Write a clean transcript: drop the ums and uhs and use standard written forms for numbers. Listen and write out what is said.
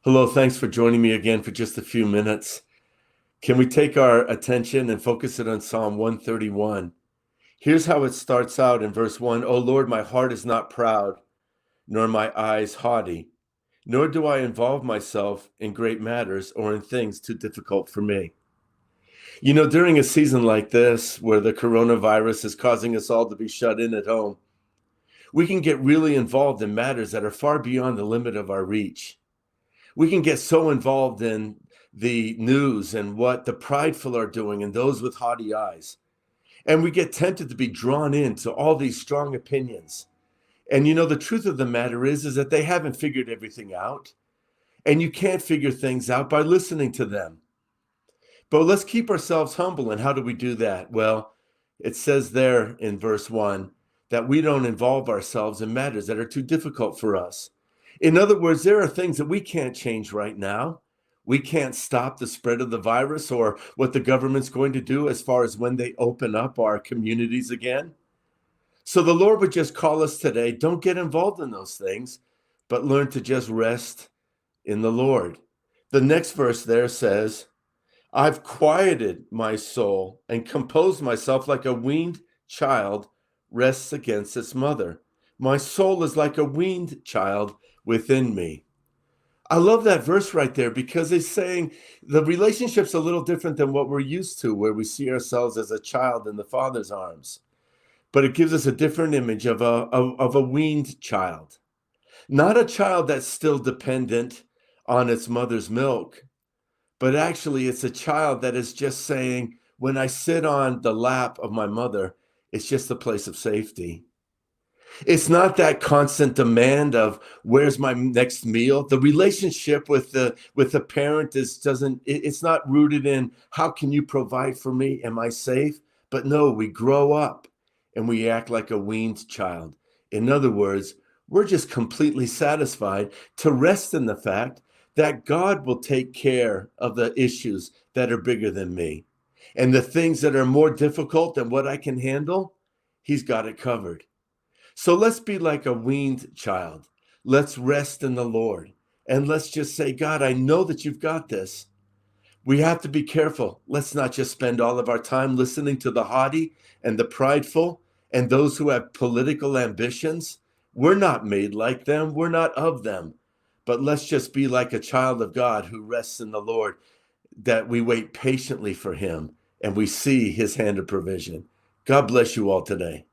Hello, thanks for joining me again for just a few minutes. Can we take our attention and focus it on Psalm 131? Here's how it starts out in verse 1. O Lord, my heart is not proud, nor my eyes haughty, nor do I involve myself in great matters or in things too difficult for me. You know, during a season like this, where the coronavirus is causing us all to be shut in at home, we can get really involved in matters that are far beyond the limit of our reach. We can get so involved in the news and what the prideful are doing and those with haughty eyes. And we get tempted to be drawn into all these strong opinions. And you know, the truth of the matter is that they haven't figured everything out. And you can't figure things out by listening to them. But let's keep ourselves humble. And how do we do that? Well, it says there in verse 1 that we don't involve ourselves in matters that are too difficult for us. In other words, there are things that we can't change right now. We can't stop the spread of the virus or what the government's going to do as far as when they open up our communities again. So the Lord would just call us today, don't get involved in those things, but learn to just rest in the Lord. The next verse there says, I've quieted my soul and composed myself like a weaned child rests against its mother. My soul is like a weaned child within me. I love that verse right there because it's saying the relationship's a little different than what we're used to, where we see ourselves as a child in the Father's arms. But it gives us a different image of a weaned child, not a child that's still dependent on its mother's milk, but actually it's a child that is just saying, when I sit on the lap of my mother, it's just a place of safety. It's not that constant demand of where's my next meal. The relationship with the parent it's not rooted in how can you provide for me? Am I safe? But no, we grow up and we act like a weaned child. In other words, we're just completely satisfied to rest in the fact that God will take care of the issues that are bigger than me. And the things that are more difficult than what I can handle, He's got it covered. So let's be like a weaned child. Let's rest in the Lord. And let's just say, God, I know that you've got this. We have to be careful. Let's not just spend all of our time listening to the haughty and the prideful and those who have political ambitions. We're not made like them. We're not of them. But let's just be like a child of God who rests in the Lord, that we wait patiently for him and we see his hand of provision. God bless you all today.